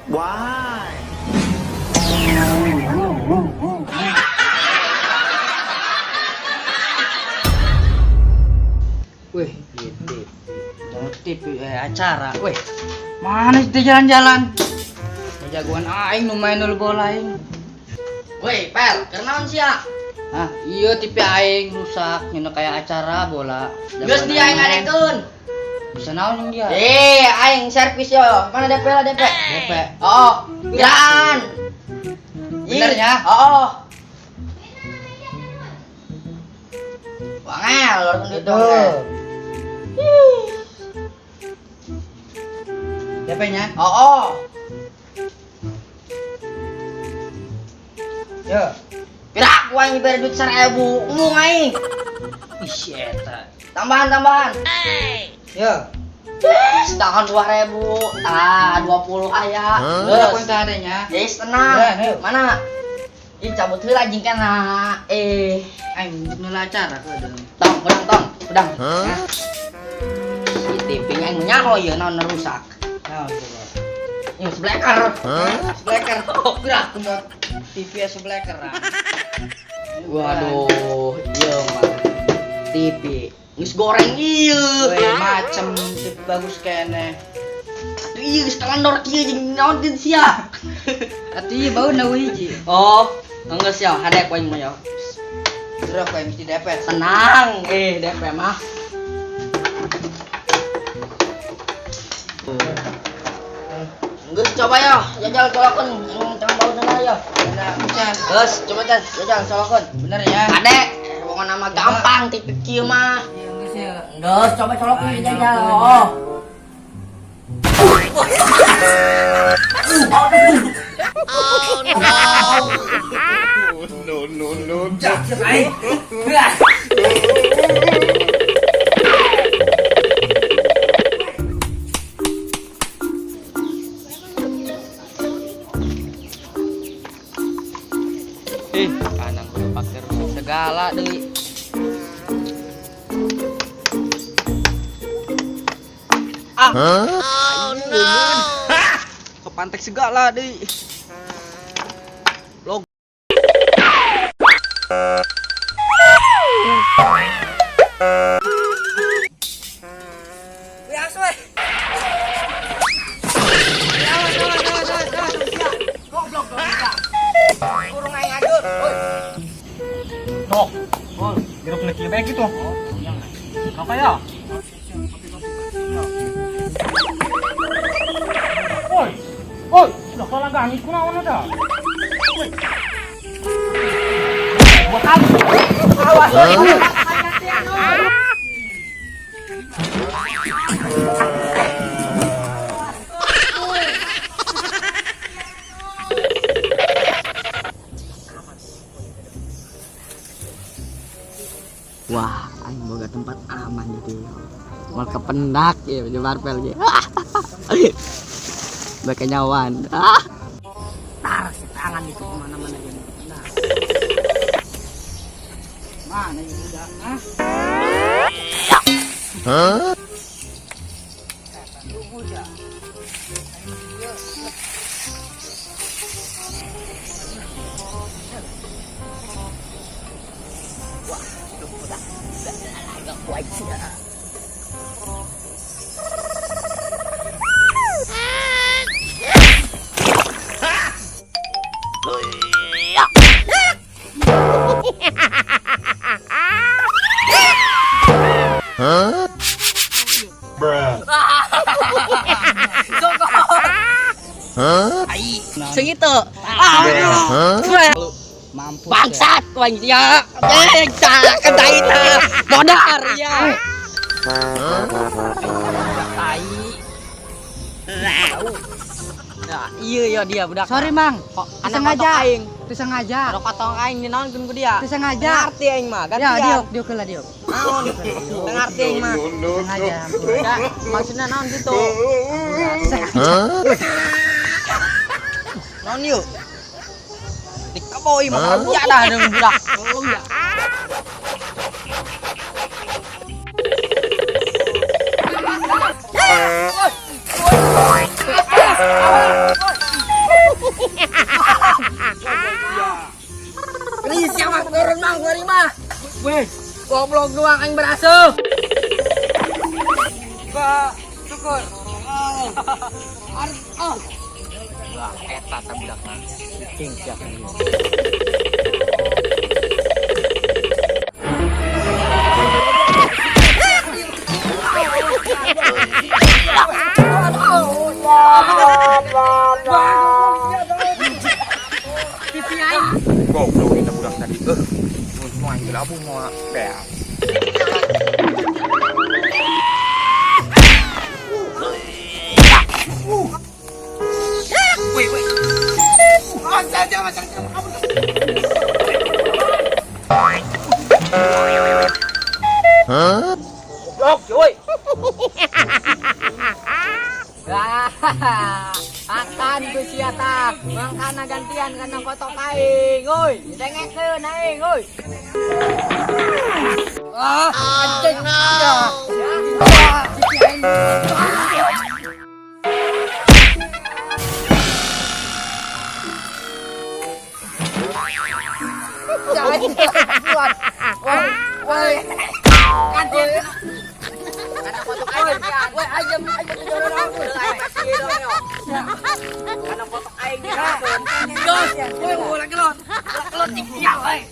Why? Wih, tip acara. Wih, mana sih jalan-jalan? Jagoan aing nu main dulu bola aing. Woi, Pel, kenaon sih ya? Hah, iya tipe aing rusak, nyana kayak acara bola. Geus dia aing ngadekeun. Bisa naon yang dia? Aing servis yo. Mana DP lah DP? DP. Oh, piraan. Benernya? Oh. Wangel, lor gitu. DP-nya? Oh. Yo. Pirak gua yang diberi duit 1.000. Ngomong aing. Ih, eta. Tambahan. Yo. Setahun 2.000. 20 aya. Udah poin adanya. Yes, tenang. Ya, ayo. Mana? Ih, cabut heula anjing kana. Aing nula acara ku ada. Tong. Pedang. Si TV nya yang nyaho ya naon rusak. Naon coba? Ini sebleker. Sebleker. Oh, gerak. TV sebleker. Waduh, iya mah. TV. Geus goreng ieu. Weh, macem tip bagus kene. Atuh ieu geus kalendor kieu jeung naon teh sia. Atuh ieu bau na hiji. Oh, geus ya, hadek we mah ya. Terus kayak mesti depet. Tenang, DP mah. Geus coba ya, jajal colokeun jangan bau dana ya. Nah, bisa. Geus, coba jas, jajal colokeun. Bener ya. Adek, pokoknya nama gampang tipik kieu mah. Iya, geus ya. Geus, coba colokeun Ayo, jajal. coba. Oh. No. Kanan kudu pakai rusak segala deui. Oh no. Kepantek segala deui. Biasa we. Goblok dong ya. Kurung aing ngajur. Tok. Oh, hirup lagi baik gitu. Oh, yang. Apa ya? Oi, sudah kalah gangis ku naon ada? Buat kali. Awas, Wah, aing boga tempat aman gitu. Mau kependak ya di marpel gitu. Pakai nyawan. Tarik si tangan itu kemana-mana gini. Nah. mana yang udah? Sing itu. Mampus. Bangsat wang ya. Kedai teh. Modar ya. Tai. Nah, iya ya dia budak. Sorry, Mang. Disengaja aing. Disengaja. Aro patong aing dinaonkeun ku dia. Disengaja. Ngarti aing mah, Ya, gantian. diuk lah diuk. Naon? Ngarti aing mah. Disengaja. Ya, maksudnya naon gitu. Naon yuk? Dikeboi mah ya dah dengan budak. Tolong ya. Goblok doang aing berasa. Ba, syukur. Wah, eta teh budakna. Cing siap ieu. Goblok ini budak tadi. Mau anjir apa mau beak. Goblok cuy. Akan tuh siata, mangkana gantian karena foto aing, oi. Dengekeun aing, oi. Anjing. Karena foto aing gantian. Woi, ajem jodoh aku. Karena foto aing gantian. Jos, woi bola kelot. Bola kelot ya, woi.